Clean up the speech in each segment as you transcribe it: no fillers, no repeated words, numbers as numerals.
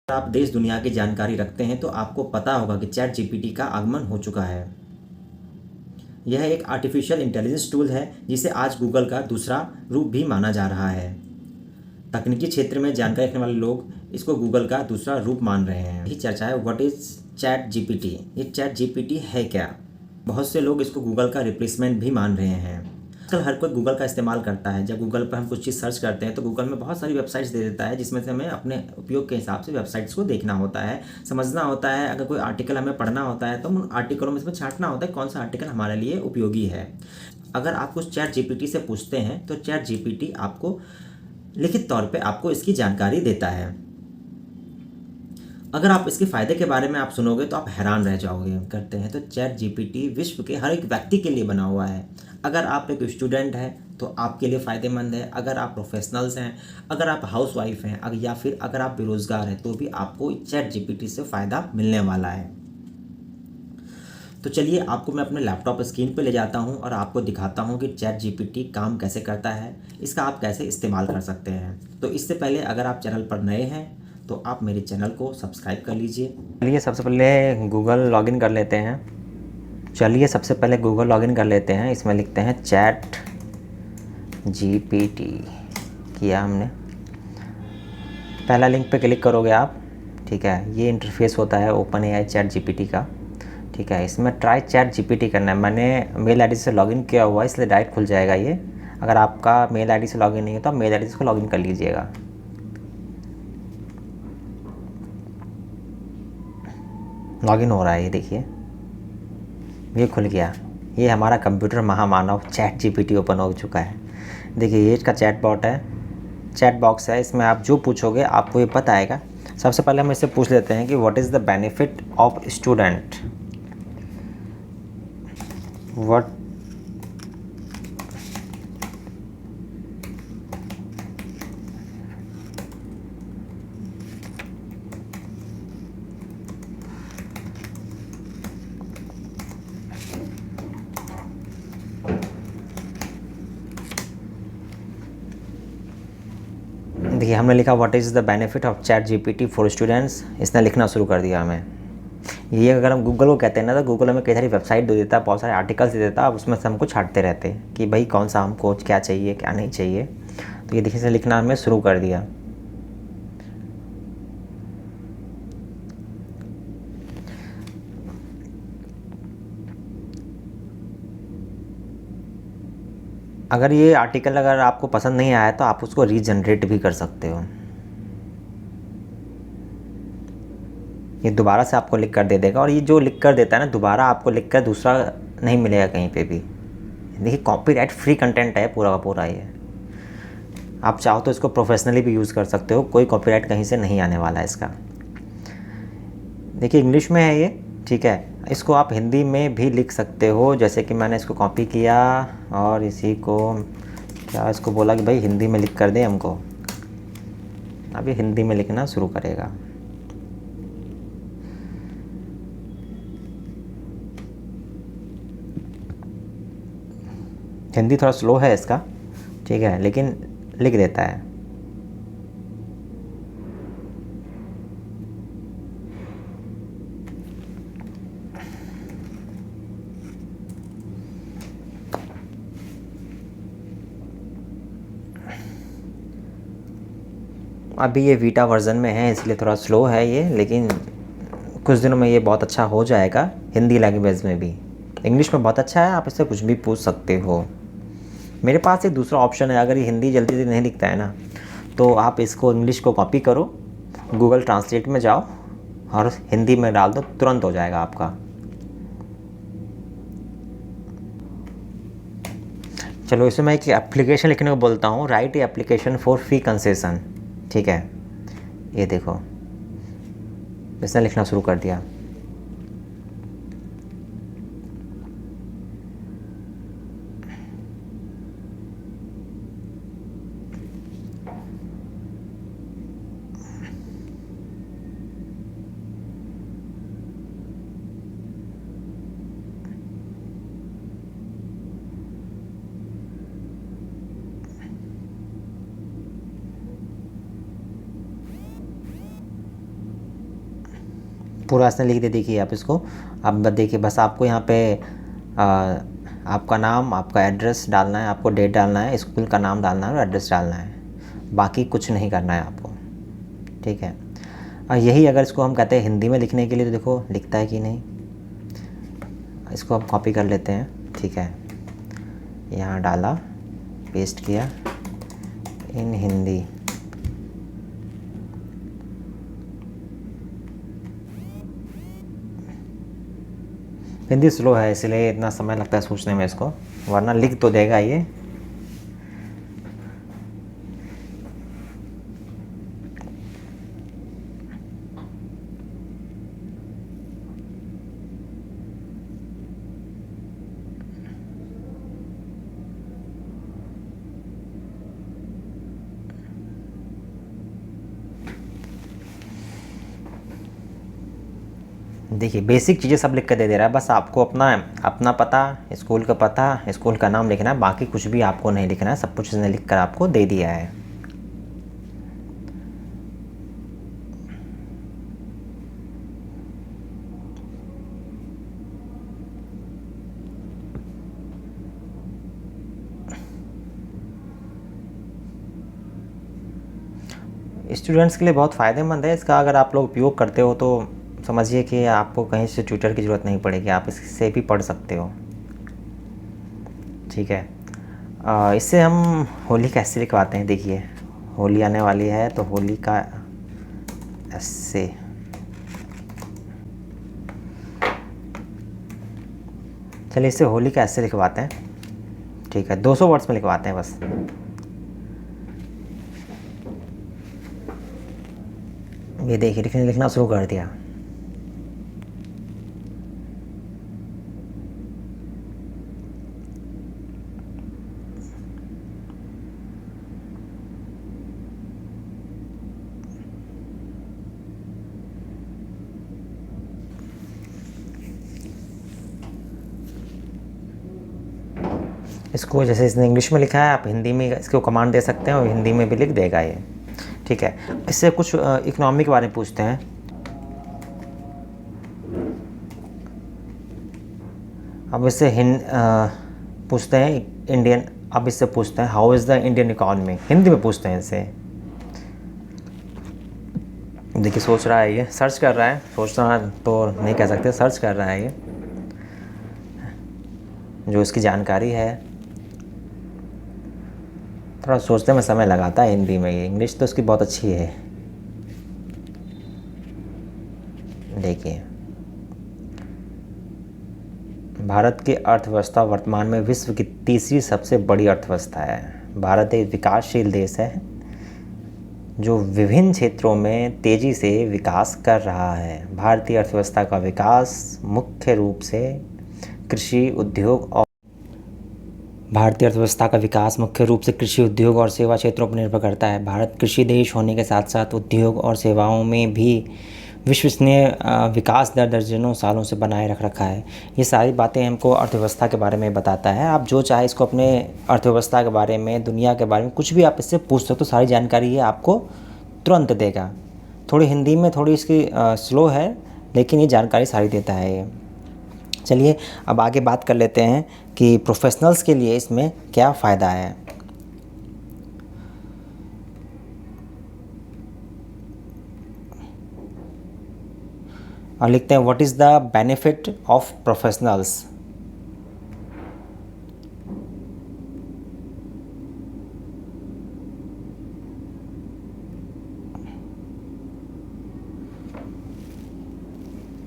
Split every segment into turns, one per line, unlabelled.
अगर आप देश दुनिया की जानकारी रखते हैं तो आपको पता होगा कि चैट जीपीटी का आगमन हो चुका है। यह एक आर्टिफिशियल इंटेलिजेंस टूल है जिसे आज गूगल का दूसरा रूप भी माना जा रहा है। तकनीकी क्षेत्र में जानकारी रखने वाले लोग इसको गूगल का दूसरा रूप मान रहे हैं। यही चर्चा है, व्हाट इज चैट जीपीटी? ये चैट जीपीटी है क्या? बहुत से लोग इसको गूगल का रिप्लेसमेंट भी मान रहे हैं। आजकल हर कोई गूगल का इस्तेमाल करता है। जब गूगल पर हम कुछ चीज़ सर्च करते हैं तो गूगल में बहुत सारी वेबसाइट्स दे देता है, जिसमें से हमें अपने उपयोग के हिसाब से वेबसाइट्स को देखना होता है, समझना होता है। अगर कोई आर्टिकल हमें पढ़ना होता है तो उन आर्टिकलों में से छांटना होता है कौन सा आर्टिकल हमारे लिए उपयोगी है। अगर आप कुछ चैट जीपीटी से पूछते हैं तो चैट जीपीटी आपको लिखित तौर पे आपको इसकी जानकारी देता है। अगर आप इसके फ़ायदे के बारे में आप सुनोगे तो आप हैरान रह जाओगे। करते हैं तो चैट जीपीटी विश्व के हर एक व्यक्ति के लिए बना हुआ है। अगर आप एक स्टूडेंट हैं तो आपके लिए फ़ायदेमंद है। अगर आप प्रोफेशनल्स हैं, अगर आप हाउसवाइफ हैं, या फिर अगर आप बेरोज़गार हैं तो भी आपको चैट जीपीटी से फ़ायदा मिलने वाला है। तो चलिए आपको मैं अपने लैपटॉप स्क्रीन पे ले जाता हूँ और आपको दिखाता हूँ कि चैट जीपीटी काम कैसे करता है, इसका आप कैसे इस्तेमाल कर सकते हैं। तो इससे पहले अगर आप चैनल पर नए हैं तो आप मेरे चैनल को सब्सक्राइब कर लीजिए। चलिए सबसे पहले गूगल लॉगिन कर लेते हैं। इसमें लिखते हैं चैट जीपीटी। किया हमने, पहला लिंक पे क्लिक करोगे आप। ठीक है, ये इंटरफेस होता है ओपन एआई चैट जीपीटी का। ठीक है, इसमें ट्राई चैट जीपीटी करना है। मैंने मेल आईडी से लॉगिन किया हुआ है इसलिए डायरेक्ट खुल जाएगा ये। अगर आपका मेल आईडी से लॉगिन नहीं है तो आप मेल आईडी से लॉगिन कर लीजिएगा। लॉगिन हो रहा है, ये देखिए ये खुल गया। ये हमारा कंप्यूटर महामानव चैट जीपीटी ओपन हो चुका है। देखिए ये इसका चैट बॉट है, चैट बॉक्स है। इसमें आप जो पूछोगे आपको ये बताएगा। सबसे पहले हम इससे पूछ लेते हैं कि what is the benefit of student. What देखिए हमने लिखा what is the benefit of chat GPT for students. इसने लिखना शुरू कर दिया हमें। ये अगर हम गूगल को कहते हैं ना तो गूगल हमें कई सारी वेबसाइट दे देता है, बहुत सारे आर्टिकल्स दे देता है। अब उसमें से हमको छांटते रहते हैं कि भाई कौन सा हमको क्या चाहिए क्या नहीं चाहिए। तो ये देखिए इसने लिखना हमें शुरू कर दिया। अगर ये आर्टिकल अगर आपको पसंद नहीं आया तो आप उसको रीजनरेट भी कर सकते हो। ये दोबारा से आपको लिख कर दे देगा, और ये जो लिख कर देता है ना दोबारा आपको लिख कर दूसरा नहीं मिलेगा कहीं पे भी। देखिए कॉपीराइट फ्री कंटेंट है पूरा का पूरा ये। आप चाहो तो इसको प्रोफेशनली भी यूज़ कर सकते हो, कोई कॉपीराइट कहीं से नहीं आने वाला है इसका। देखिए इंग्लिश में है ये। ठीक है, इसको आप हिंदी में भी लिख सकते हो। जैसे कि मैंने इसको कॉपी किया और इसी को क्या इसको बोला कि भाई हिंदी में लिख कर दे हमको। अब ये हिंदी में लिखना शुरू करेगा। हिंदी थोड़ा स्लो है इसका, ठीक है, लेकिन लिख देता है। अभी ये वीटा वर्ज़न में है इसलिए थोड़ा स्लो है ये, लेकिन कुछ दिनों में ये बहुत अच्छा हो जाएगा हिंदी लैंग्वेज में भी। इंग्लिश में बहुत अच्छा है, आप इससे कुछ भी पूछ सकते हो। मेरे पास एक दूसरा ऑप्शन है, अगर ये हिंदी जल्दी से नहीं दिखता है ना तो आप इसको इंग्लिश को कॉपी करो, गूगल ट्रांसलेट में जाओ और हिंदी में डाल दो, तुरंत हो जाएगा आपका। चलो इसमें मैं एक एप्लीकेशन लिखने को बोलता हूँ, right application for fee concession. ठीक है, ये देखो इसने लिखना शुरू कर दिया। पूरा इसने लिख दे, देखिए आप इसको। अब देखिए बस आपको यहाँ पे आपका नाम, आपका एड्रेस डालना है, आपको डेट डालना है, स्कूल का नाम डालना है और एड्रेस डालना है, बाकी कुछ नहीं करना है आपको, ठीक है। और यही अगर इसको हम कहते हैं हिंदी में लिखने के लिए, तो देखो लिखता है कि नहीं। इसको हम कॉपी कर लेते हैं, ठीक है, यहाँ डाला, पेस्ट किया, इन हिंदी। हिंदी स्लो है इसलिए इतना समय लगता है सोचने में इसको, वरना लिख तो देगा ये। देखिए बेसिक चीज़ें सब लिख कर दे रहा है, बस आपको अपना पता, स्कूल का पता, स्कूल का नाम लिखना है, बाकी कुछ भी आपको नहीं लिखना है, सब कुछ इसने लिख कर आपको दे दिया है। स्टूडेंट्स के लिए बहुत फ़ायदेमंद है इसका, अगर आप लोग उपयोग करते हो तो समझिए कि आपको कहीं से ट्यूटर की ज़रूरत नहीं पड़ेगी, आप इससे भी पढ़ सकते हो, ठीक है। इससे हम होली कैसे लिखवाते हैं, देखिए होली आने वाली है तो होली का ऐसे, चलिए इससे होली का ऐसे लिखवाते हैं, ठीक है, 200 वर्ड्स में लिखवाते हैं बस। ये देखिए लिखना शुरू कर दिया। इसको जैसे इसने इंग्लिश में लिखा है, आप हिंदी में इसको कमांड दे सकते हैं और हिंदी में भी लिख देगा ये, ठीक है। इससे कुछ इकोनॉमी के बारे में पूछते हैं। अब इससे पूछते हैं इंडियन, अब इससे पूछते हैं how is the Indian economy, Hindi में पूछते हैं इससे। देखिए सोच रहा है, ये सर्च कर रहा है, सोचना तो नहीं कह सकते, सर्च कर रहा है ये, जो इसकी जानकारी है। थोड़ा सोचने में समय लगाता है हिंदी में, ये इंग्लिश तो इसकी बहुत अच्छी है। देखिए भारत की अर्थव्यवस्था वर्तमान में विश्व की तीसरी सबसे बड़ी अर्थव्यवस्था है। भारत एक विकासशील देश है जो विभिन्न क्षेत्रों में तेज़ी से विकास कर रहा है। भारतीय अर्थव्यवस्था का विकास मुख्य रूप से कृषि उद्योग और सेवा क्षेत्रों पर निर्भर करता है। भारत कृषि देश होने के साथ साथ उद्योग और सेवाओं में भी विश्वसनीय विकास दर दर्जनों सालों से बनाए रख रखा है। ये सारी बातें हमको अर्थव्यवस्था के बारे में बताता है। आप जो चाहे इसको अपने अर्थव्यवस्था के बारे में, दुनिया के बारे में कुछ भी आप इससे पूछ सकते हो, तो सारी जानकारी ये आपको तुरंत देगा। थोड़ी हिंदी में थोड़ी इसकी स्लो है, लेकिन ये जानकारी सारी देता है ये। चलिए अब आगे बात कर लेते हैं कि प्रोफेशनल्स के लिए इसमें क्या फ़ायदा है। और लिखते हैं what is the benefit of professionals.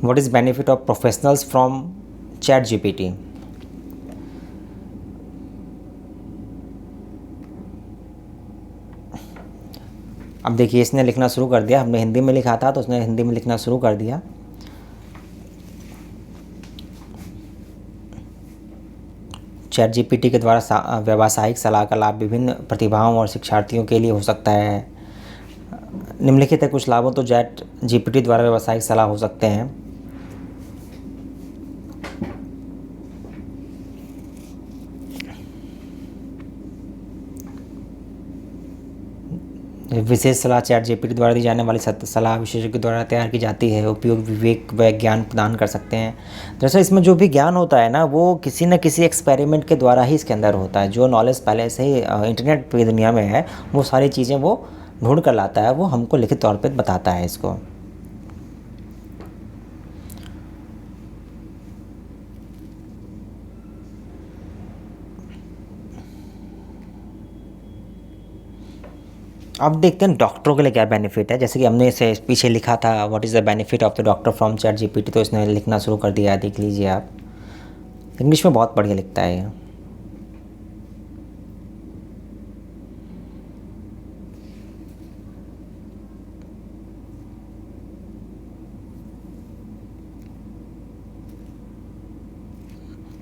What is benefit of professionals from chat GPT. अब देखिए इसने लिखना शुरू कर दिया, हमने हिंदी में लिखा था तो उसने हिंदी में लिखना शुरू कर दिया। चैट जीपीटी के द्वारा व्यावसायिक सलाह का लाभ विभिन्न प्रतिभाओं और शिक्षार्थियों के लिए हो सकता है। निम्नलिखित है कुछ लाभों, तो चैट जीपीटी द्वारा व्यावसायिक सलाह हो सकते हैं। विशेष सलाह चैट जीपीटी द्वारा दी जाने वाली सलाह विशेषज्ञ द्वारा तैयार की जाती है। उपयोग विवेक व ज्ञान प्रदान कर सकते हैं। दरअसल इसमें जो भी ज्ञान होता है ना, वो किसी न किसी एक्सपेरिमेंट के द्वारा ही इसके अंदर होता है। जो नॉलेज पहले से ही इंटरनेट की दुनिया में है, वो सारी चीज़ें वो ढूंढ कर लाता है, वो हमको लिखित तौर पर बताता है इसको। अब देखते हैं डॉक्टरों के लिए क्या बेनिफिट है। जैसे कि हमने इसे पीछे लिखा था, what is the benefit of the doctor from chat GPT, तो इसने लिखना शुरू कर दिया है। देख लीजिए आप, इंग्लिश में बहुत बढ़िया लिखता है ये।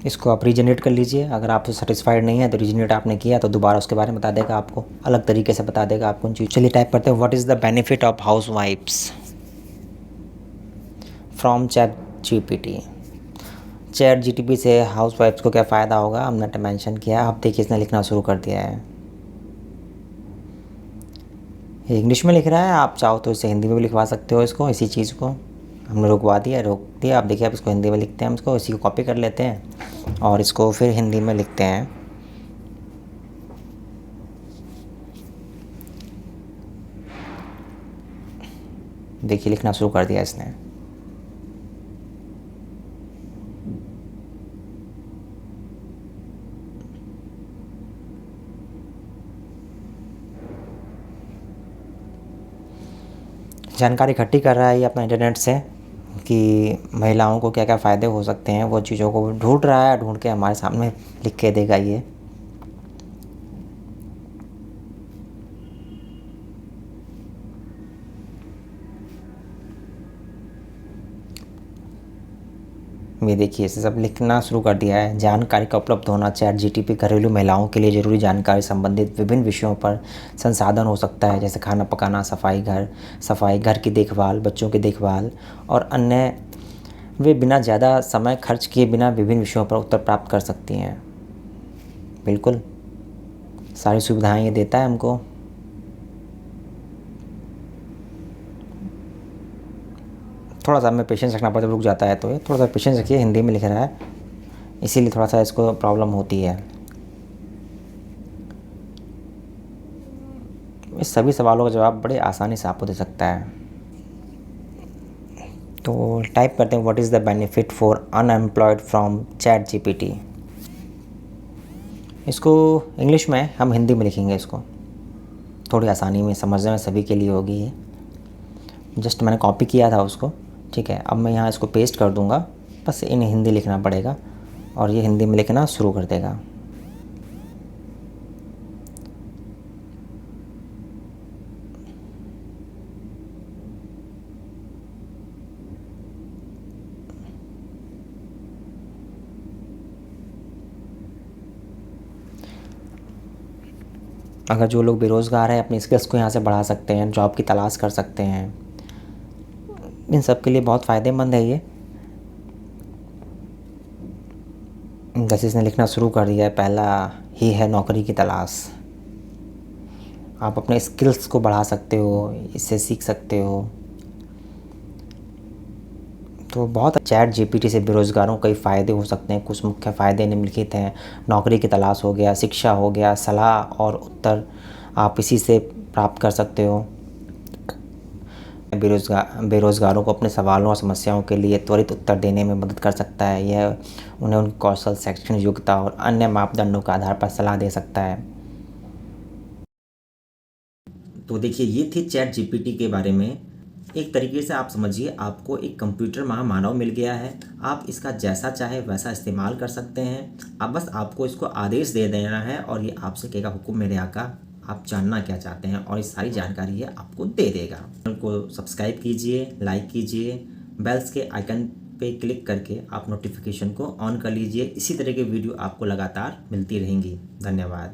इसको आप रीजनरेट कर लीजिए। अगर आप सेटिस्फाइड नहीं है तो रीजनरेट आपने किया तो दोबारा उसके बारे में बता देगा आपको, अलग तरीके से बता देगा आपको उन चीज़। चलिए टाइप करते हैं, what is the benefit of house wifes from chat GPT. Chat GPT से हाउस वाइफ्स को क्या फ़ायदा होगा, हमने मेंशन किया। आप देखिए इसने लिखना शुरू कर दिया है। ये इंग्लिश में लिख रहा है, आप चाहो तो इसे हिंदी में भी लिखवा सकते हो। इसको, इसी चीज़ को हमने रोक दिया। आप देखिए, आप इसको हिंदी में लिखते हैं, हम इसको इसी को कॉपी कर लेते हैं और इसको फिर हिंदी में लिखते हैं। देखिए लिखना शुरू कर दिया इसने। जानकारी इकट्ठी कर रहा है ये अपना इंटरनेट से कि महिलाओं को क्या क्या फ़ायदे हो सकते हैं, वो चीज़ों को ढूंढ रहा है। ढूंढ के हमारे सामने लिख के देगा ये। देखिए इसे सब लिखना शुरू कर दिया है। जानकारी का उपलब्ध होना, चैट जीपीटी घरेलू महिलाओं के लिए ज़रूरी जानकारी संबंधित विभिन्न विषयों पर संसाधन हो सकता है, जैसे खाना पकाना, सफाई, घर की देखभाल, बच्चों की देखभाल और अन्य। वे बिना ज़्यादा समय खर्च किए बिना विभिन्न विषयों पर उत्तर प्राप्त कर सकती हैं। बिल्कुल सारी सुविधाएं ये देता है हमको। थोड़ा सा हमें पेशेंस रखना पड़ता है, रुक जाता है तो ये थोड़ा सा पेशेंस रखिए। हिंदी में लिख रहा है, इसीलिए थोड़ा सा इसको प्रॉब्लम होती है। इस सभी सवालों का जवाब बड़े आसानी से आपको दे सकता है। तो टाइप करते हैं, what is the benefit for unemployed from chat GPT. इसको इंग्लिश में, हम हिंदी में लिखेंगे इसको, थोड़ी आसानी में समझने में सभी के लिए होगी ये। जस्ट मैंने कॉपी किया था उसको, ठीक है। अब मैं यहाँ इसको पेस्ट कर दूँगा, बस इन हिंदी लिखना पड़ेगा और ये हिंदी में लिखना शुरू कर देगा। अगर जो लोग बेरोज़गार हैं, अपनी स्किल्स को यहाँ से बढ़ा सकते हैं, जॉब की तलाश कर सकते हैं, इन सब के लिए बहुत फ़ायदेमंद है ये। जैसे इसने लिखना शुरू कर दिया है, पहला ही है नौकरी की तलाश। आप अपने स्किल्स को बढ़ा सकते हो, इससे सीख सकते हो। तो बहुत चैट जीपीटी से बेरोज़गारों को कई फ़ायदे हो सकते हैं। कुछ मुख्य फ़ायदे निम्नलिखित हैं। नौकरी की तलाश हो गया, शिक्षा हो गया, सलाह और उत्तर आप इसी से प्राप्त कर सकते हो। बेरोज़गारों को अपने सवालों और समस्याओं के लिए त्वरित उत्तर देने में मदद कर सकता है। यह उन्हें उनके कौशल, शैक्षणिक योग्यता और अन्य मापदंडों के आधार पर सलाह दे सकता है। तो देखिए ये थी चैट जीपीटी के बारे में। एक तरीके से आप समझिए, आपको एक कंप्यूटर महामानव मिल गया है। आप इसका जैसा चाहे वैसा इस्तेमाल कर सकते हैं। अब बस आपको इसको आदेश दे देना है और ये आपसे कहेगा, हुक्म मेरे आका, आप जानना क्या चाहते हैं, और ये सारी जानकारी ये आपको दे देगा। चैनल को सब्सक्राइब कीजिए, लाइक कीजिए, बेल्स के आइकन पे क्लिक करके आप नोटिफिकेशन को ऑन कर लीजिए। इसी तरह के वीडियो आपको लगातार मिलती रहेंगी। धन्यवाद।